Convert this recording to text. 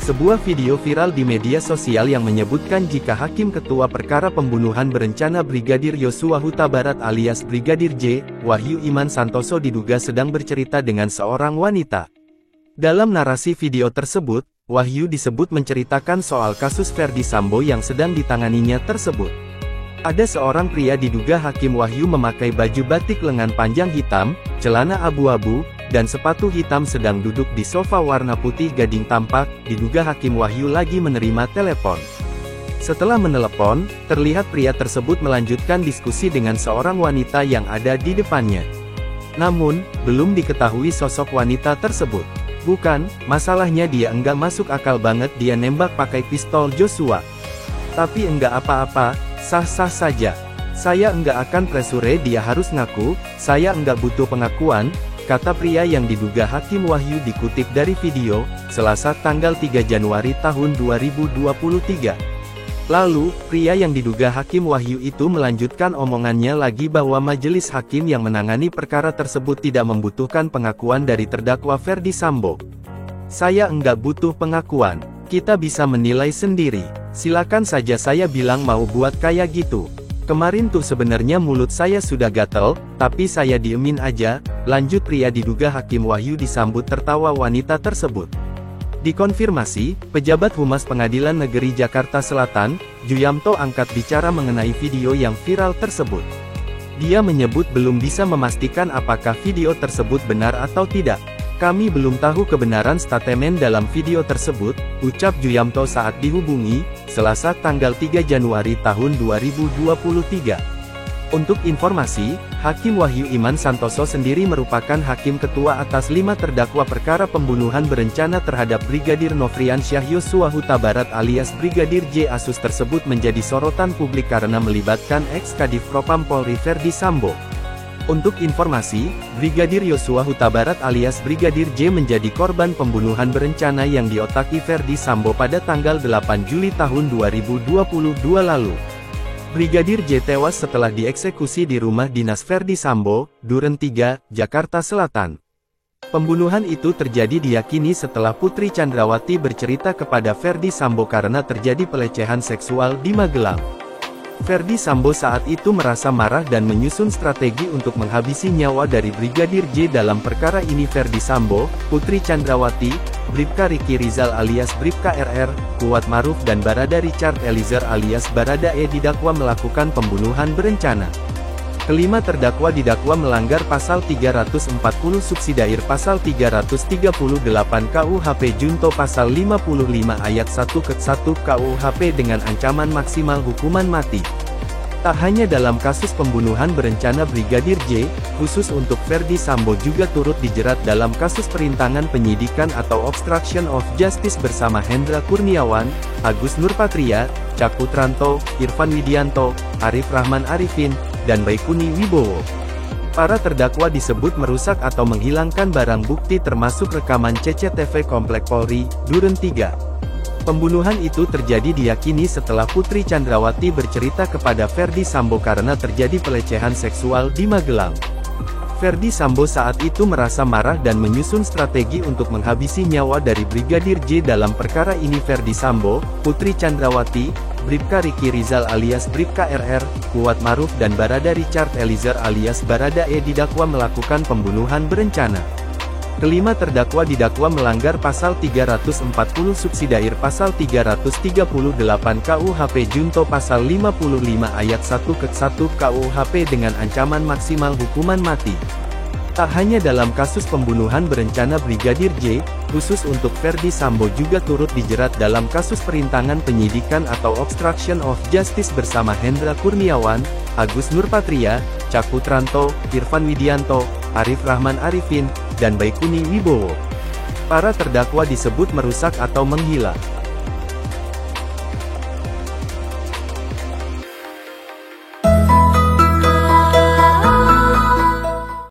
Sebuah video viral di media sosial yang menyebutkan jika Hakim Ketua Perkara Pembunuhan Berencana Brigadir Yosua Huta Barat alias Brigadir J, Wahyu Iman Santoso diduga sedang bercerita dengan seorang wanita. Dalam narasi video tersebut, Wahyu disebut menceritakan soal kasus Ferdy Sambo yang sedang ditanganinya tersebut. Ada seorang pria diduga Hakim Wahyu memakai baju batik lengan panjang hitam, celana abu-abu, dan sepatu hitam sedang duduk di sofa warna putih gading tampak, diduga Hakim Wahyu lagi menerima telepon. Setelah menelepon, terlihat pria tersebut melanjutkan diskusi dengan seorang wanita yang ada di depannya. Namun, belum diketahui sosok wanita tersebut. Bukan, masalahnya dia enggak masuk akal banget dia nembak pakai pistol Joshua. Tapi enggak apa-apa, sah-sah saja. Saya enggak akan pressure dia harus ngaku, saya enggak butuh pengakuan, kata pria yang diduga Hakim Wahyu dikutip dari video, Selasa tanggal 3 Januari tahun 2023. Lalu, pria yang diduga Hakim Wahyu itu melanjutkan omongannya lagi bahwa majelis hakim yang menangani perkara tersebut tidak membutuhkan pengakuan dari terdakwa Ferdy Sambo. Saya enggak butuh pengakuan, kita bisa menilai sendiri. Silakan saja saya bilang mau buat kayak gitu. Kemarin tuh sebenarnya mulut saya sudah gatel, tapi saya diemin aja, lanjut pria diduga Hakim Wahyu disambut tertawa wanita tersebut. Dikonfirmasi, pejabat Humas Pengadilan Negeri Jakarta Selatan, Juyamto angkat bicara mengenai video yang viral tersebut. Dia menyebut belum bisa memastikan apakah video tersebut benar atau tidak. Kami belum tahu kebenaran statement dalam video tersebut, ucap Juyamto saat dihubungi, Selasa tanggal 3 Januari tahun 2023. Untuk informasi, Hakim Wahyu Iman Santoso sendiri merupakan Hakim Ketua atas 5 terdakwa perkara pembunuhan berencana terhadap Brigadir Nofriansyah Yosua Huta Barat alias Brigadir J. Kasus tersebut menjadi sorotan publik karena melibatkan ex-Kadif Propam Polri Ferdy Sambo. Untuk informasi, Brigadir Yosua Huta Barat alias Brigadir J menjadi korban pembunuhan berencana yang diotaki Ferdy Sambo pada tanggal 8 Juli tahun 2022 lalu. Brigadir J tewas setelah dieksekusi di rumah dinas Ferdy Sambo, Duren 3, Jakarta Selatan. Pembunuhan itu terjadi diyakini setelah Putri Chandrawati bercerita kepada Ferdy Sambo karena terjadi pelecehan seksual di Magelang. Ferdy Sambo saat itu merasa marah dan menyusun strategi untuk menghabisi nyawa dari Brigadir J dalam perkara ini. Ferdy Sambo, Putri Chandrawati, Bribka Riki Rizal alias Bribka RR, Kuat Maruf dan Barada Richard Eliezer alias Barada E didakwa melakukan pembunuhan berencana. Kelima terdakwa didakwa melanggar pasal 340 subsidiar pasal 338 KUHP junto pasal 55 ayat 1 ke 1 KUHP dengan ancaman maksimal hukuman mati. Tak hanya dalam kasus pembunuhan berencana Brigadir J, khusus untuk Ferdy Sambo juga turut dijerat dalam kasus perintangan penyidikan atau obstruction of justice bersama Hendra Kurniawan, Agus Nurpatria, Cak Putranto, Irfan Widianto, Arif Rahman Arifin, dan Baikuni Wibowo. Para terdakwa disebut merusak atau menghilangkan barang bukti termasuk rekaman CCTV Komplek Polri, Duren 3. Pembunuhan itu terjadi diyakini setelah Putri Chandrawati bercerita kepada Ferdy Sambo karena terjadi pelecehan seksual di Magelang. Ferdy Sambo saat itu merasa marah dan menyusun strategi untuk menghabisi nyawa dari Brigadir J dalam perkara ini. Ferdy Sambo, Putri Chandrawati, Bribka Riki Rizal alias Bribka RR, Kuat Maruf dan Barada Richard Eliezer alias Barada E didakwa melakukan pembunuhan berencana. Kelima terdakwa didakwa melanggar pasal 340 subsidiar pasal 338 KUHP junto pasal 55 ayat 1 ke 1 KUHP dengan ancaman maksimal hukuman mati. Tak hanya dalam kasus pembunuhan berencana Brigadir J, khusus untuk Ferdy Sambo juga turut dijerat dalam kasus perintangan penyidikan atau obstruction of justice bersama Hendra Kurniawan, Agus Nurpatria, Cak Putranto, Irfan Widianto, Arif Rahman Arifin, dan Baikuni Wibowo. Para terdakwa disebut merusak atau menghila.